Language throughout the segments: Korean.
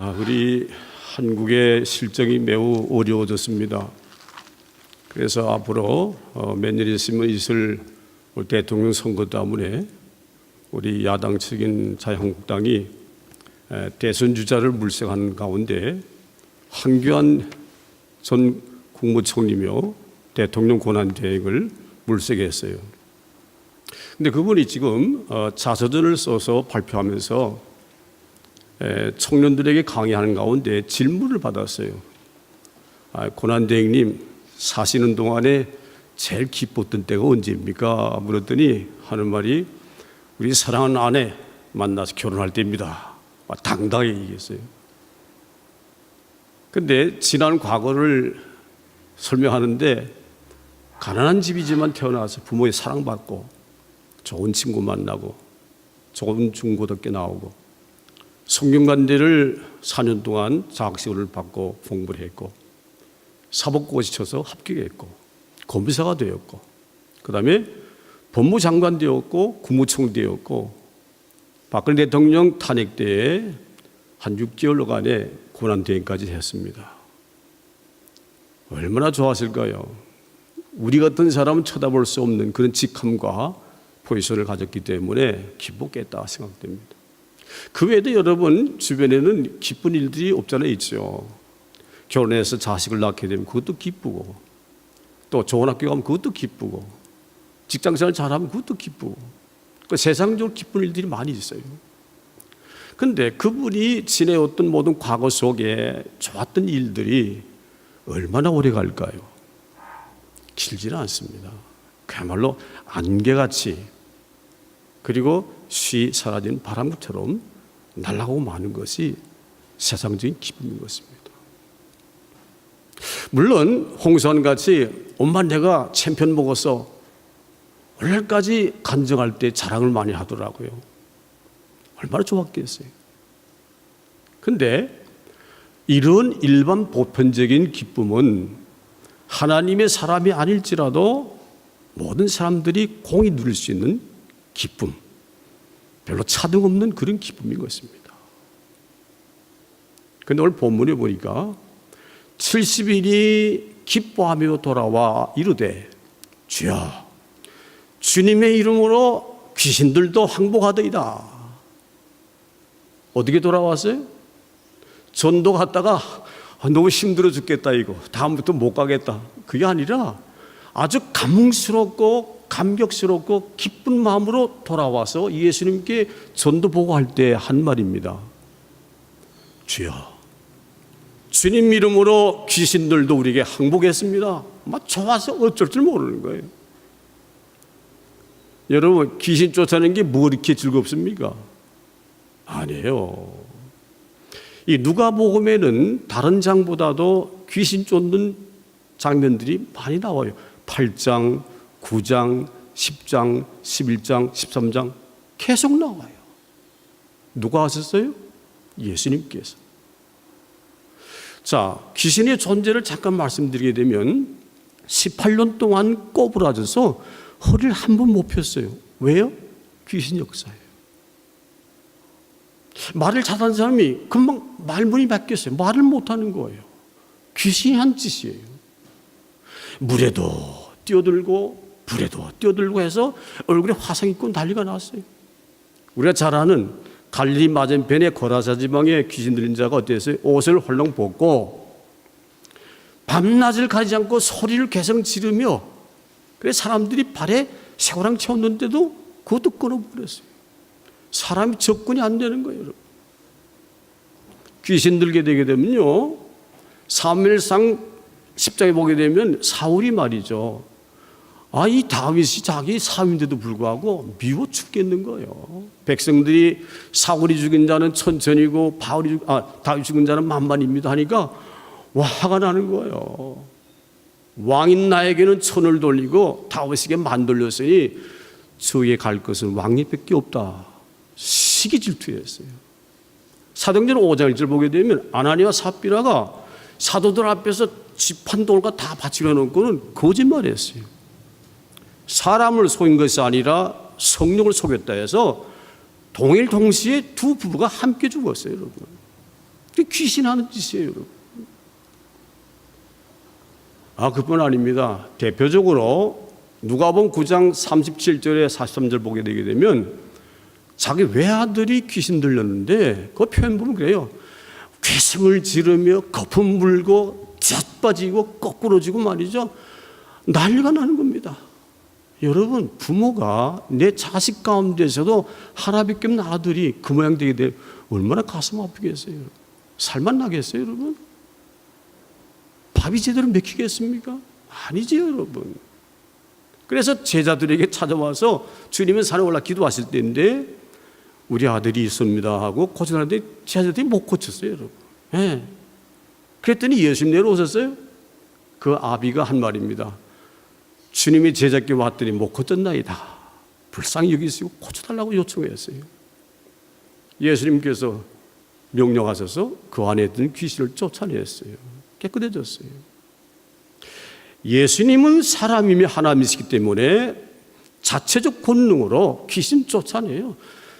우리 한국의 실정이 매우 어려워졌습니다. 그래서 앞으로 몇 년 있으면 있을 대통령 선거 때문에 우리 야당 측인 자유한국당이 대선 주자를 물색하는 가운데 황교안 전 국무총리며 대통령 권한대행을 물색했어요. 근데 그분이 지금 자서전을 써서 발표하면서 청년들에게 강의하는 가운데 질문을 받았어요. 권한대행님, 사시는 동안에 제일 기뻤던 때가 언제입니까? 물었더니 하는 말이 우리 사랑하는 아내 만나서 결혼할 때입니다. 당당하게 얘기했어요. 근데 지난 과거를 설명하는데 가난한 집이지만 태어나서 부모의 사랑받고 좋은 친구 만나고 좋은 중고등학교 나오고 성균관대를 4년 동안 장학식을 받고 공부를 했고 사법고시 쳐서 합격했고 검사가 되었고 그 다음에 법무장관 되었고 국무총 되었고 박근혜 대통령 탄핵 때에 한 6개월간의 권한대행까지 했습니다. 얼마나 좋았을까요? 우리 같은 사람은 쳐다볼 수 없는 그런 직함과 포지션을 가졌기 때문에 기뻤겠다 생각됩니다. 그 외에도 여러분 주변에는 기쁜 일들이 없잖아요. 있죠. 결혼해서 자식을 낳게 되면 그것도 기쁘고 또 좋은 학교 가면 그것도 기쁘고 직장생활 잘하면 그것도 기쁘고 세상적으로 기쁜 일들이 많이 있어요. 그런데 그분이 지내왔던 모든 과거 속에 좋았던 일들이 얼마나 오래 갈까요? 길지는 않습니다. 그야말로 안개같이 그리고 쉬 사라진 바람처럼 날아가고 마는 것이 세상적인 기쁨인 것입니다. 물론 홍수환같이 엄마 내가 챔피언 먹었어 오늘까지 간증할 때 자랑을 많이 하더라고요. 얼마나 좋았겠어요. 그런데 이런 일반 보편적인 기쁨은 하나님의 사람이 아닐지라도 모든 사람들이 공히 누릴 수 있는 기쁨, 별로 차등 없는 그런 기쁨인 것입니다. 그런데 오늘 본문에 보니까 70인이 기뻐하며 돌아와 이르되 주여 주님의 이름으로 귀신들도 항복하더이다. 어떻게 돌아왔어요? 전도 갔다가 너무 힘들어 죽겠다 이거 다음부터 못 가겠다 그게 아니라 아주 감흥스럽고 감격스럽고 기쁜 마음으로 돌아와서 예수님께 전도 보고할 때 한 말입니다. 주여 주님 이름으로 귀신들도 우리에게 항복했습니다. 막 좋아서 어쩔 줄 모르는 거예요. 여러분 귀신 쫓아내는 게 뭐 이렇게 즐겁습니까? 아니에요. 이 누가복음에는 다른 장보다도 귀신 쫓는 장면들이 많이 나와요. 8장, 9장, 10장, 11장, 13장 계속 나와요. 누가 하셨어요? 예수님께서. 자, 귀신의 존재를 잠깐 말씀드리게 되면 18년 동안 꼬부라져서 허리를 한 번 못 폈어요. 왜요? 귀신 역사예요. 말을 잘하는 사람이 금방 말문이 막혔어요. 말을 못하는 거예요. 귀신이 한 짓이에요. 물에도 뛰어들고 불에도 뛰어들고 해서 얼굴에 화상 입고 난리가 났어요. 우리가 잘 아는 갈릴리 맞은편의 거라사 지방의 귀신 들린 자가 어땠어요? 옷을 헐렁 벗고 밤낮을 가리지 않고 소리를 계속 지르며 그래서 사람들이 발에 쇠고랑 채웠는데도 그것도 끊어버렸어요. 사람이 접근이 안 되는 거예요. 여러분. 귀신 들게 되게 되면요 사무엘상 10장에 보게 되면 사울이 말이죠. 이 다윗이 자기 사위인데도 불구하고 미워 죽겠는 거예요. 백성들이 사울이 죽인 자는 천천히고 다윗 죽인 자는 만만입니다 하니까 화가 나는 거예요. 왕인 나에게는 천을 돌리고 다윗에게 만 돌렸으니 저에게 갈 것은 왕위밖에 없다. 시기 질투했어요. 사도행전 5장 1절 보게 되면 아나니와 삽비라가 사도들 앞에서 집한 돌과 다 바치려 놓고는 거짓말했어요. 사람을 속인 것이 아니라 성령을 속였다 해서 동일 동시에 두 부부가 함께 죽었어요. 여러분. 귀신 하는 짓이에요, 여러분. 그뿐 아닙니다. 대표적으로 누가복음 9장 37절에 43절 보게 되게 되면 자기 외아들이 귀신 들렸는데 그 표현 보면 그래요. 괴성을 지르며 거품 불고 젖빠지고 거꾸러지고 말이죠. 난리가 나는 겁니다. 여러분, 부모가 내 자식 가운데서도 하나밖에 없는 아들이 그 모양 되게 되면 얼마나 가슴 아프겠어요. 살만 나겠어요, 여러분? 밥이 제대로 먹히겠습니까? 아니지, 여러분. 그래서 제자들에게 찾아와서 주님은 산에 올라 기도하실 때인데 우리 아들이 있습니다 하고 고쳐놨는데 제자들이 못 고쳤어요, 여러분. 네. 그랬더니 예수님 내려오셨어요. 그 아비가 한 말입니다. 주님이 제자께 왔더니 못 고쳤나이다. 불쌍히 여기시고 고쳐달라고 요청했어요. 예수님께서 명령하셔서 그 안에 있던 귀신을 쫓아냈어요. 깨끗해졌어요. 예수님은 사람이며 하나님이시기 때문에 자체적 권능으로 귀신 쫓아내요.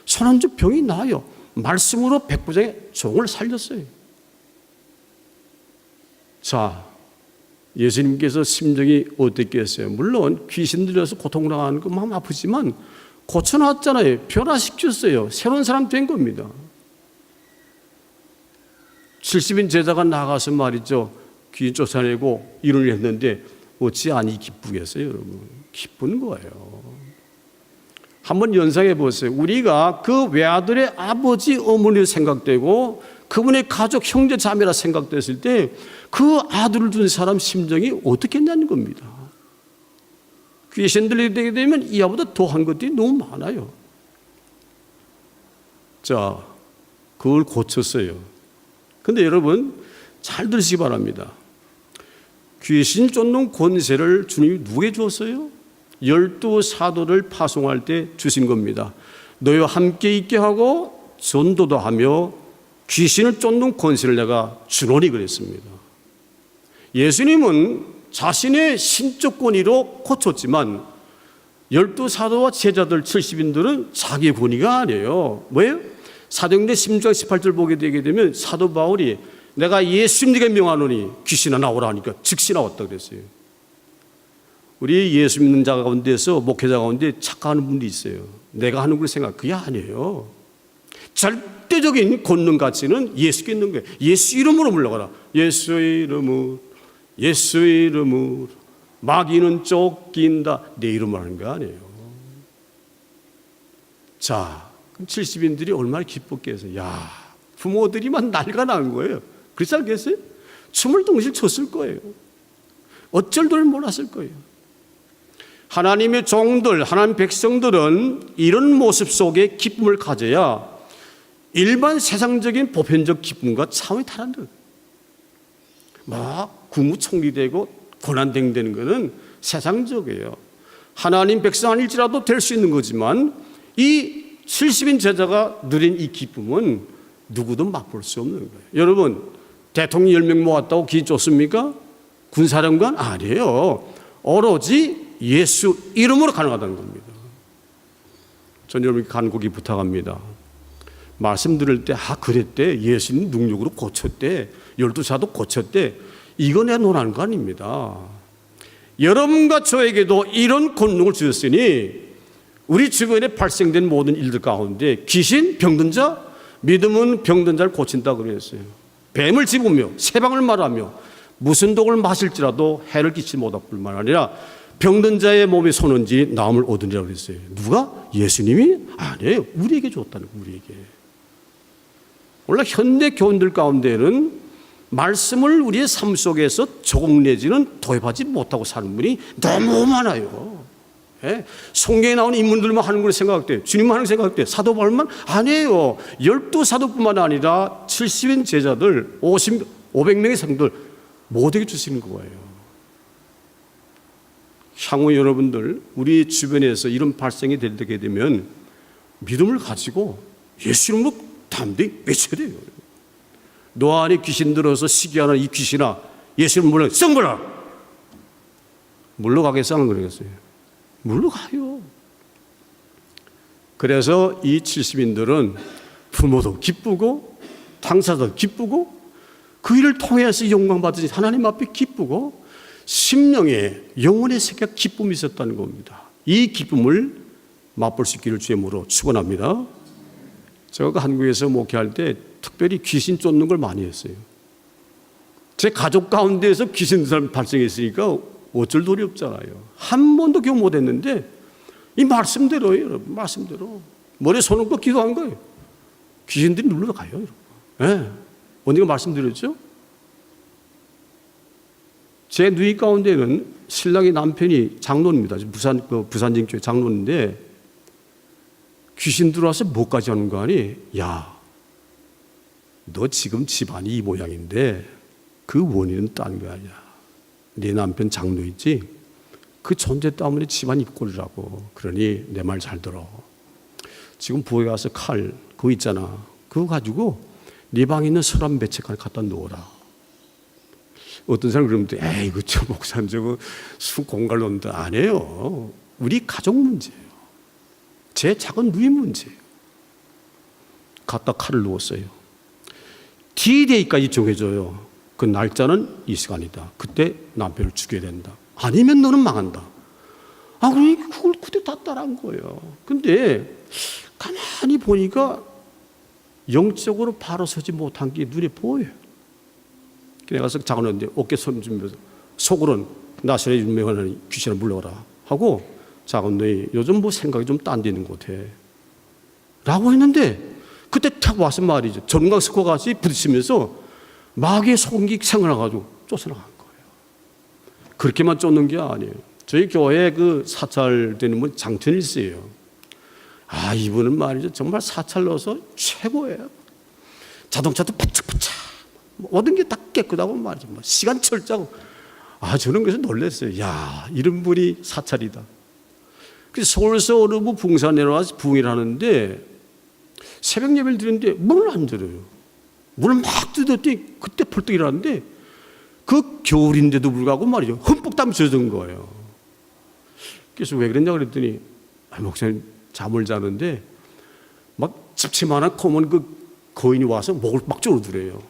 손안주 병이 나요. 말씀으로 백부장의 종을 살렸어요. 자, 예수님께서 심정이 어땠겠어요? 물론 귀신 들려서 고통당하는 거 마음 아프지만 고쳐놨잖아요. 변화시켰어요. 새로운 사람 된 겁니다. 70인 제자가 나가서 말이죠. 귀신 쫓아내고 일을 했는데 어찌 아니 기쁘겠어요, 여러분? 기쁜 거예요. 한번 연상해 보세요. 우리가 그 외아들의 아버지, 어머니로 생각되고 그분의 가족, 형제, 자매라 생각됐을 때 그 아들을 둔 사람 심정이 어떻겠냐는 겁니다. 귀신 들리게 되면 이하보다 더한 것들이 너무 많아요. 자, 그걸 고쳤어요. 근데 여러분 잘 들으시기 바랍니다. 귀신 쫓는 권세를 주님이 누구에게 주었어요? 12사도를 파송할 때 주신 겁니다. 너희와 함께 있게 하고 전도도 하며 귀신을 쫓는 권세를 내가 주노니 그랬습니다. 예수님은 자신의 신적 권위로 고쳤지만 12사도와 제자들 70인들은 자기 권위가 아니에요. 뭐예요? 사도행전 16장 18절 보게 되게 되면 사도 바울이 내가 예수님에게 명하노니 귀신아 나오라 하니까 즉시 나왔다 그랬어요. 우리 예수 믿는 자 가운데서 목회자 가운데 착각하는 분들이 있어요. 내가 하는 걸 생각, 그게 아니에요. 절대적인 권능 가치는 예수께 있는 거예요. 예수 이름으로 물러가라. 예수의 이름으로, 예수의 이름으로 마귀는 쫓긴다. 내 이름으로 하는 거 아니에요. 자, 70인들이 얼마나 기뻤겠어요. 야, 부모들이만 난리가 난 거예요. 그렇지 않겠어요? 춤을 동시에 췄을 거예요. 어쩔 줄 몰랐을 거예요. 하나님의 종들, 하나님 백성들은 이런 모습 속에 기쁨을 가져야 일반 세상적인 보편적 기쁨과 차원이 다른 거예요. 막 국무총리되고 고난댕되는 것은 세상적이에요. 하나님 백성 아닐지라도 될 수 있는 거지만 이 70인 제자가 누린 이 기쁨은 누구도 맛볼 수 없는 거예요. 여러분, 대통령 10명 모았다고 기 쫓습니까? 군사령관? 아니에요. 오로지 예수 이름으로 가능하다는 겁니다. 전 여러분께 간곡히 부탁합니다. 말씀 들을 때 그랬대. 예수님 능력으로 고쳤대. 12사도 고쳤대. 이거 내가 논하는 거 아닙니다. 여러분과 저에게도 이런 권능을 주셨으니 우리 주변에 발생된 모든 일들 가운데 귀신, 병든 자, 믿음은 병든 자를 고친다 그랬어요. 뱀을 집으며 세방을 말하며 무슨 독을 마실지라도 해를 끼치지 못할 뿐만 아니라 병든 자의 몸에 손은지 나음을 얻으리라고 그랬어요. 누가? 예수님이? 아니에요. 우리에게 줬다는 거예요. 우리에게. 원래 현대 교인들 가운데는 말씀을 우리의 삶 속에서 조금 내지는 도입하지 못하고 사는 분이 너무 많아요. 예? 성경에 나오는 인물들만 하는 걸 생각할 주님만 하는 걸 생각할 때 사도 바울만 아니에요. 12사도뿐만 아니라 70인 제자들 500명의 성도들 모두에게 주시는 거예요. 향후 여러분들 우리 주변에서 이런 발생이 되게 되면 믿음을 가지고 예수 이름으로 담대히 외쳐야 돼요. 너 안에 귀신 들어서 시기하는 이 귀신아 예수 이름으로 썩어라. 물러가겠어 하는 거겠어요. 물러가요. 그래서 이 70인들은 부모도 기쁘고 당사자도 기쁘고 그 일을 통해서 영광받으신 하나님 앞에 기쁘고 심령에 영혼의 새끼가 기쁨이 있었다는 겁니다. 이 기쁨을 맛볼 수 있기를 주님으로 축원합니다. 제가 한국에서 목회할 때 특별히 귀신 쫓는 걸 많이 했어요. 제 가족 가운데에서 귀신 사람 발생했으니까 어쩔 도리 없잖아요. 한 번도 경험 못했는데 이 말씀대로예요, 여러분. 말씀대로 머리에 손 얹고 기도한 거예요. 귀신들이 눌러가요, 여러분. 네. 언니가 말씀드렸죠? 제 누이 가운데는 신랑의 남편이 장로입니다. 부산진교회 장로인데 귀신 들어와서 뭐까지 하는 거 아니? 야, 너 지금 집안이 이 모양인데 그 원인은 딴 거 아니야. 네 남편 장로 있지? 그 존재 때문에 집안이 이 꼴이라고. 그러니 내 말 잘 들어. 지금 부엌에 가서 칼 그거 있잖아. 그거 가지고 네 방에 있는 서랍 몇 채 갖다 놓으라. 어떤 사람 그러면 에이 이거 저 목사님 저거 공갈 놈들 안 해요. 우리 가족 문제예요. 제 작은 누이 문제예요. 갖다 칼을 놓았어요. D-Day까지 정해줘요. 그 날짜는 이 시간이다. 그때 남편을 죽여야 된다. 아니면 너는 망한다. 아, 그러니까 그걸 그때 다 따라한 거예요. 근데 가만히 보니까 영적으로 바로 서지 못한 게 눈에 보여요. 내가 가서 장로한테 어깨 손 주면서 속으로는 나사렛 유명한 귀신을 물러가라 하고 장로님 요즘 뭐 생각이 좀 딴 데 있는 것 같아 라고 했는데 그때 탁 와서 말이죠. 전광 스코 같이 부딪히면서 마귀의 속기 생각나가지고 쫓아나간 거예요. 그렇게만 쫓는 게 아니에요. 저희 교회 그 사찰되는 분 장천일씨예요. 아, 이분은 말이죠. 정말 사찰 넣어서 최고예요. 자동차도 바짝바짝. 모든 게 다 깨끗하고 말이죠. 시간 철저하고. 아, 저는 그래서 놀랐어요. 야, 이런 분이 사찰이다. 그래서 서울서 어느 붕산 내려와서 부흥을 하는데 새벽 예배를 드리는데 문을 안 들어요. 문을 막 뜯었더니 그때 벌떡 일어났는데 그 겨울인데도 불구하고 말이죠. 흠뻑 땀이 젖은 거예요. 그래서 왜 그랬냐 그랬더니 목사님 잠을 자는데 막 집치만한 검은 그 거인이 와서 목을 막 조르더래요.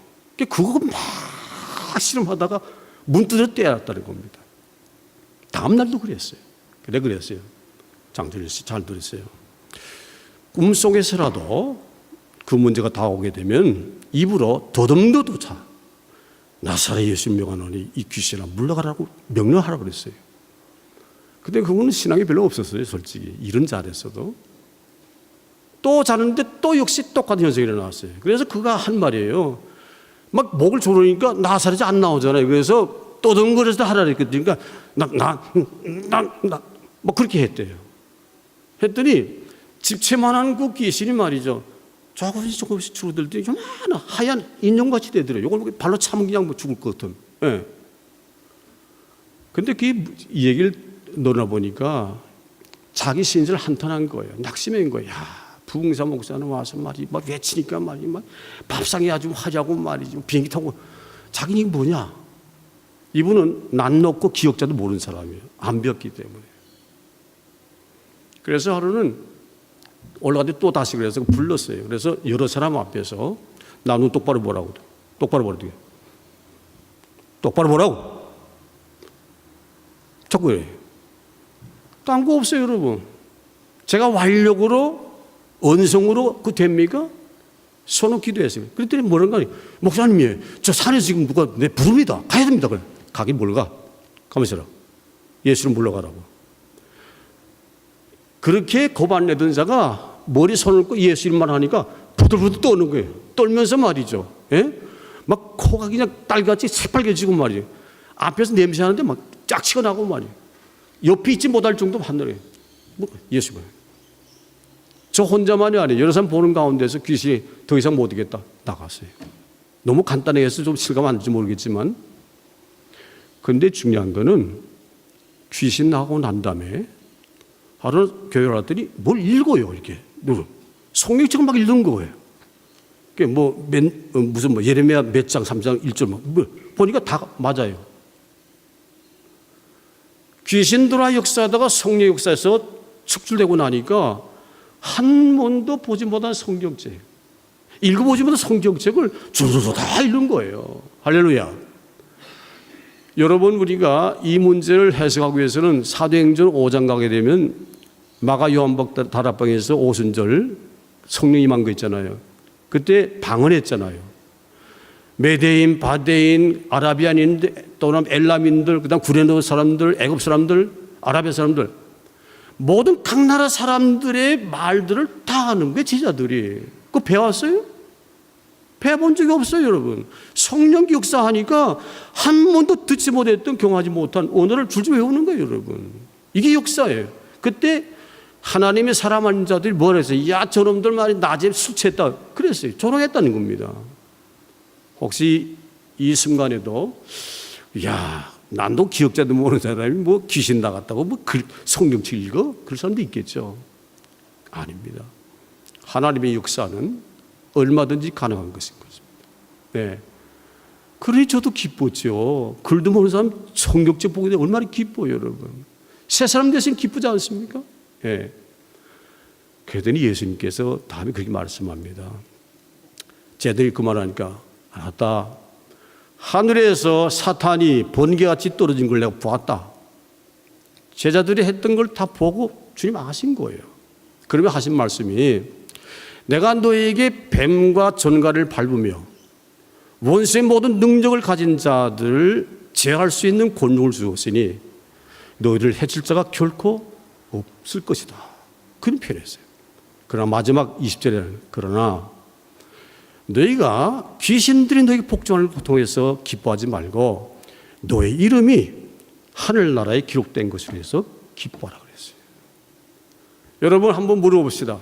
그거 막 실험하다가 문 뜯어 떼었다는 겁니다. 다음 날도 그랬어요. 그랬어요. 장준일 씨 잘 들으세요. 꿈속에서라도 그 문제가 다가오게 되면 입으로 더듬더도자 나사렛 예수 명하노니 이 귀신아 물러가라고 명령하라고 그랬어요. 근데 그분은 신앙이 별로 없었어요. 솔직히 일은 잘했어도 또 자는데 또 역시 똑같은 현상이 일어났어요. 그래서 그가 한 말이에요. 막 목을 조르니까 나사렛이 안 나오잖아요. 그래서 떠듬거려서 하라 그랬거든요. 그러니까 뭐 그렇게 했대요. 했더니 집채만한 그 귀신이 말이죠. 조금씩 줄어들더니 요만한 하얀 인형같이 되더래요. 이걸 발로 차면 그냥 뭐 죽을 것 같은. 예. 근데 이 얘기를 놀아보니까 자기 신세를 한탄한 거예요. 낙심한 거예요. 야, 부흥사 목사는 와서 말이 막 외치니까 말이 막 밥상에 아주 하자고 말이지. 비행기 타고 자기는 이게 뭐냐? 이분은 난 놓고 기억자도 모르는 사람이에요. 안 배웠기 때문에. 그래서 하루는 올라가는데 또 다시 그래서 불렀어요. 그래서 여러 사람 앞에서 나 눈 똑바로 보라고. 똑바로 보라고. 똑바로 보라고. 자꾸 그래요. 딴 거 없어요, 여러분. 제가 완력으로 언성으로 그 됩니까? 손을 기도했어요. 그랬더니 뭐란가 목사님이 저 산에서 지금 누가 내 부릅니다. 가야 됩니다. 그래. 가긴 뭘 가? 가만있어라. 예수를 물러가라고. 그렇게 고발내던 자가 머리 손을 얹고 예수 이름만 하니까 부들부들 떠는 거예요. 떨면서 말이죠. 예? 막 코가 그냥 딸같이 새빨개지고 말이에요. 앞에서 냄새나는데 막 짝치가 나고 말이에요. 옆에 있지 못할 정도로 한다래요. 뭐 예수가. 저 혼자만이 아니에요. 여러 사람 보는 가운데서 귀신이 더 이상 못 이겠다. 나갔어요. 너무 간단하게 해서 좀 실감 안 될지 모르겠지만 그런데 중요한 거는 귀신 나가고 난 다음에 하루 교회를 왔더니 뭘 읽어요, 이렇게. 성경책을 막 읽는 거예요. 그게 무슨 예레미야 몇 장, 3장, 1절 보니까 다 맞아요. 귀신 들어와 역사하다가 성령 역사에서 축출되고 나니까 한 번도 보지 못한 성경책. 읽어보시면 성경책을 줄줄줄 다 읽는 거예요. 할렐루야. 여러분, 우리가 이 문제를 해석하기 위해서는 사도행전 5장 가게 되면 마가 요한복 다락방에서 오순절 성령 임한 거 있잖아요. 그때 방언했잖아요. 메대인, 바데인, 아라비안인, 또는 엘람인들, 그다음 구레네 사람들, 애굽 사람들, 아라비아 사람들, 모든 각 나라 사람들의 말들을 다 하는 거예요. 제자들이. 그거 배웠어요? 배워본 적이 없어요, 여러분. 성령 역사하니까 한 번도 듣지 못했던, 경험하지 못한 언어를 줄줄 외우는 거예요, 여러분. 이게 역사예요. 그때 하나님의 사랑하는 자들이 뭐라 했어요? 야, 저놈들 말이 낮에 술 취했다. 그랬어요. 조롱했다는 겁니다. 혹시 이 순간에도, 야, 난도 기억자도 모르는 사람이 뭐 귀신 나갔다고 뭐 성경책 읽어? 그럴 사람도 있겠죠. 아닙니다. 하나님의 역사는 얼마든지 가능한 것인 것입니다. 네. 그러니 저도 기뻤죠. 글도 모르는 사람 성경책 보게 되면 얼마나 기뻐요, 여러분. 새 사람 대신 기쁘지 않습니까? 예. 그러더니 예수님께서 다음에 그렇게 말씀합니다. 제들이 그 말하니까, 알았다. 하늘에서 사탄이 번개같이 떨어진 걸 내가 보았다. 제자들이 했던 걸 다 보고 주님 아신 거예요. 그러면 하신 말씀이, 내가 너에게 뱀과 전갈을 밟으며 원수의 모든 능력을 가진 자들을 제할 수 있는 권능을 주었으니 너희를 해칠 자가 결코 없을 것이다. 그런 표현했어요. 그러나 마지막 20절에는 그러나 너희가 귀신들이 너에게 복종하는 걸 통해서 기뻐하지 말고 너의 이름이 하늘나라에 기록된 것을 위해서 기뻐하라 그랬어요. 여러분 한번 물어봅시다.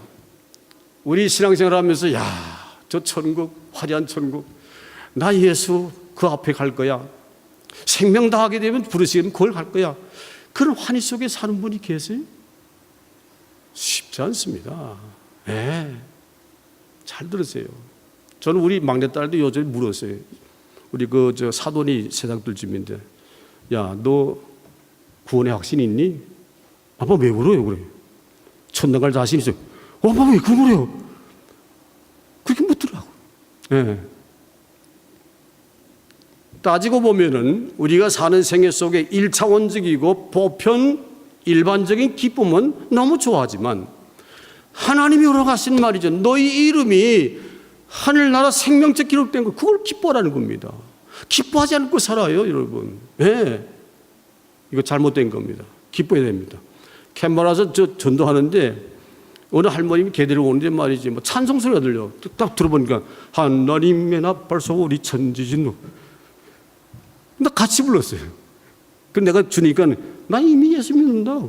우리 신앙생활 하면서 야, 저 천국, 화려한 천국, 나 예수 그 앞에 갈 거야. 생명 다하게 되면 부르시면 그걸 갈 거야. 그런 환희 속에 사는 분이 계세요? 쉽지 않습니다. 네. 잘 들으세요. 저는 우리 막내딸도 요즘에 물었어요. 우리 저 사돈이 세상들집인데, 야, 너 구원의 확신이 있니? 아빠 왜 그래요? 그래. 천당 갈 자신 있어요. 아빠 왜 그래요? 그렇게 묻더라고요. 네. 따지고 보면은 우리가 사는 생애 속에 1차원적이고 보편 일반적인 기쁨은 너무 좋아하지만 하나님이 허락하신 말이죠. 너희 이름이 하늘나라 생명책 기록된 거, 그걸 기뻐하라는 겁니다. 기뻐하지 않고 살아요, 여러분. 네. 이거 잘못된 겁니다. 기뻐해야 됩니다. 캔버라서 저 전도하는데 어느 할머님이 개대로 오는데 말이지, 뭐 찬송소리가 들려. 딱 들어보니까 하나님의 나팔 소리 천지진노. 나 같이 불렀어요. 그럼 내가 주니까 나 이미 예수 믿는다.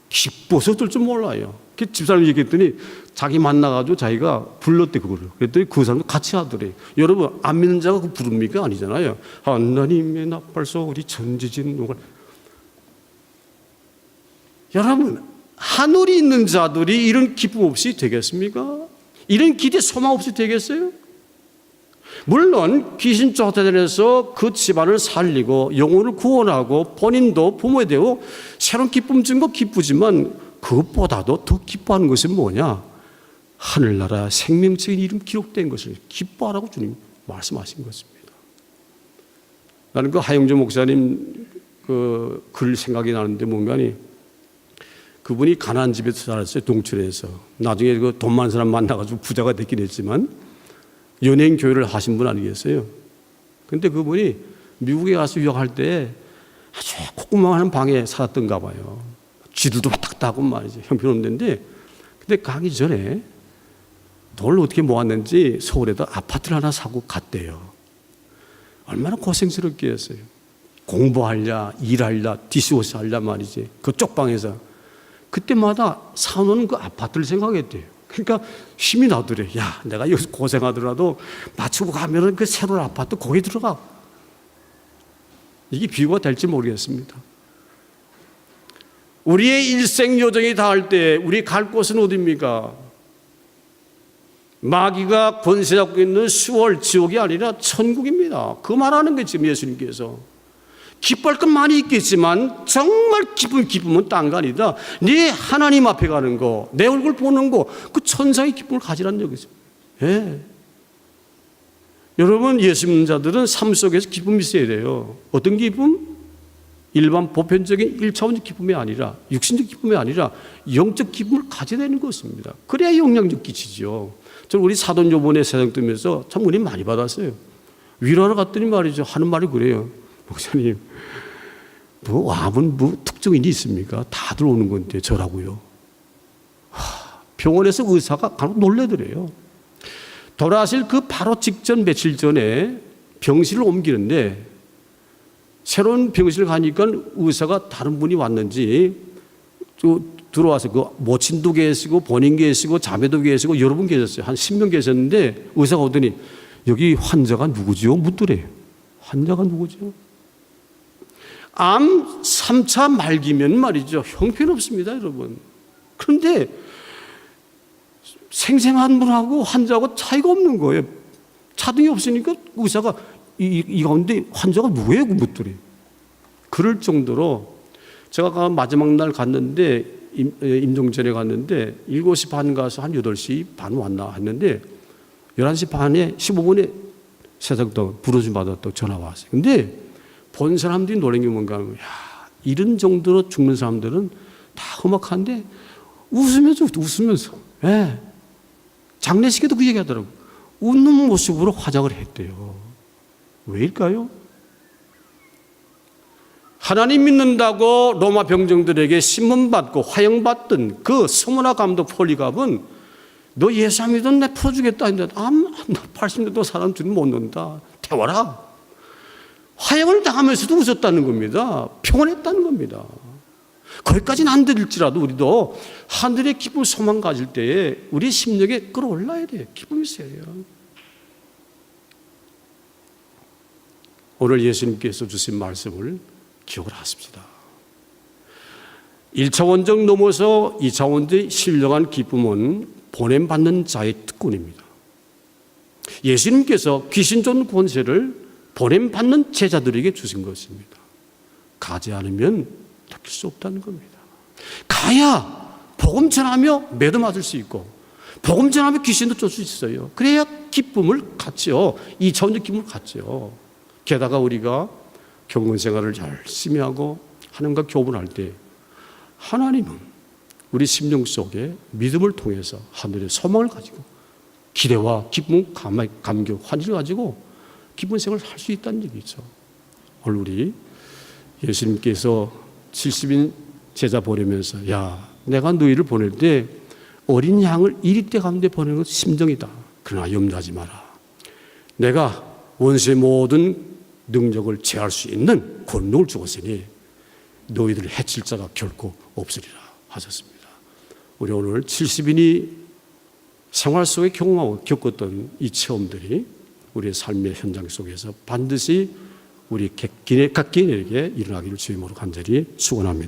기뻐서 어떨 줄 몰라요. 그 집사람이 얘기했더니 자기 만나가지고 자기가 불렀대, 그거를. 그랬더니 그 사람도 같이 하더래. 여러분, 안 믿는 자가 그 부릅니까? 아니잖아요. 하나님의 나팔 소리 천지진노. 여러분, 하늘이 있는 자들이 이런 기쁨 없이 되겠습니까? 이런 기대 소망 없이 되겠어요? 물론 귀신 쫓아다녀서 그 집안을 살리고 영혼을 구원하고 본인도 부모에 되고 새로운 기쁨 준 거 기쁘지만 그것보다도 더 기뻐하는 것은 뭐냐? 하늘나라 생명적인 이름 기록된 것을 기뻐하라고 주님 말씀하신 것입니다. 나는 그 하영조 목사님 그 글 생각이 나는데 뭔가니, 그분이 가난한 집에서 살았어요. 동출에서. 나중에 그 돈 많은 사람 만나가지고 부자가 됐긴 했지만 연예인 교회를 하신 분 아니겠어요? 근데 그분이 미국에 가서 유학할 때 아주 콧구멍하는 방에 살았던가 봐요. 쥐들도 왔다 말이죠. 형편없는데. 근데 가기 전에 돈을 어떻게 모았는지 서울에다 아파트를 하나 사고 갔대요. 얼마나 고생스럽게 했어요. 공부하려, 일하려, 디스워시 하려 말이지. 그 쪽방에서. 그때마다 사놓은 그 아파트를 생각했대요. 그러니까 힘이 나더래. 야, 내가 여기서 고생하더라도 맞추고 가면은 그 새로운 아파트 거기 들어가. 이게 비유가 될지 모르겠습니다. 우리의 일생 요정이 닿을 때 우리 갈 곳은 어디입니까? 마귀가 권세 잡고 있는 수월 지옥이 아니라 천국입니다. 그 말하는 게 지금 예수님께서. 기뻐할 건 많이 있겠지만 정말 기쁨은 딴 거 아니다. 네 하나님 앞에 가는 거, 내 얼굴 보는 거, 그 천상의 기쁨을 가지라는 얘기죠. 예. 여러분, 예수 믿는 자들은 삶 속에서 기쁨이 있어야 돼요. 어떤 기쁨? 일반 보편적인 1차원적 기쁨이 아니라, 육신적 기쁨이 아니라 영적 기쁨을 가져야 되는 것입니다. 그래야 영향력 끼치죠. 저는 우리 사돈 요번에 세상 뜨면서 참 은혜 많이 받았어요. 위로하러 갔더니 말이죠, 하는 말이 그래요. 목사님, 암은 특정인이 있습니까? 다들 오는 건데 저라고요. 병원에서 의사가 간혹 놀래더래요. 돌아가실 그 바로 직전 며칠 전에 병실을 옮기는데 새로운 병실을 가니까 의사가 다른 분이 왔는지 들어와서 그 모친도 계시고 본인 계시고 자매도 계시고 여러 분 계셨어요. 한 10명 계셨는데 의사가 오더니 여기 환자가 누구지요? 묻더래요. 환자가 누구죠? 암 3차 말기면 말이죠. 형편없습니다, 여러분. 그런데 생생한 분하고 환자하고 차이가 없는 거예요. 차등이 없으니까 의사가 이 가운데 환자가 누구예요? 묻더래요. 그럴 정도로 제가 마지막 날 갔는데 임종전에 갔는데 7시 반 가서 한 8시 반 왔나 했는데 11시 반에 15분에 세상도 부르심 받았다고 전화 왔어요. 근데 본 사람들이 놀란 게 뭔가 하면, 야, 이런 정도로 죽는 사람들은 다 험악한데 웃으면서 예. 장례식에도 그 얘기 하더라고요. 웃는 모습으로 화장을 했대요. 왜일까요? 하나님 믿는다고 로마 병정들에게 신문받고 화형받던 그 서문화 감독 폴리갑은 너 예수 안 믿으면 내 풀어주겠다 했는데 나 80년도 사람 둘은 못 논다. 태워라. 화형을 당하면서도 웃었다는 겁니다. 평온했다는 겁니다. 거기까지는 안 들릴지라도 우리도 하늘의 기쁨 소망 가질 때에 우리 심령에 끌어올라야 돼요. 기쁨이 있어야 돼요. 오늘 예수님께서 주신 말씀을 기억을 하십시다. 1차원적 넘어서 2차원적 신령한 기쁨은 보냄받는 자의 특권입니다. 예수님께서 귀신 쫓는 권세를 보냄받는 제자들에게 주신 것입니다. 가지 않으면 느낄 수 없다는 겁니다. 가야 복음 전하며 매도 맞을 수 있고 복음 전하며 귀신도 쫓을 수 있어요. 그래야 기쁨을 갖죠. 2차원적 기쁨을 갖죠. 게다가 우리가 경건 생활을 열심히 하고 하나님과 교분할 때 하나님은 우리 심령 속에 믿음을 통해서 하늘의 소망을 가지고 기대와 기쁨, 감격, 환희를 가지고 기쁜 생활을 할 수 있다는 얘기죠. 오늘 우리 예수님께서 70인 제자 보내면서 야, 내가 너희를 보낼 때 어린 양을 이리때 가운데 보내는 것은 심정이다. 그러나 염려하지 마라. 내가 원수의 모든 능력을 제할 수 있는 권능을 주었으니 너희들을 해칠 자가 결코 없으리라 하셨습니다. 우리 오늘 70인이 생활 속에 경험하고 겪었던 이 체험들이 우리의 삶의 현장 속에서 반드시 우리 각 개인에게 일어나기를 주임으로 간절히 축원합니다.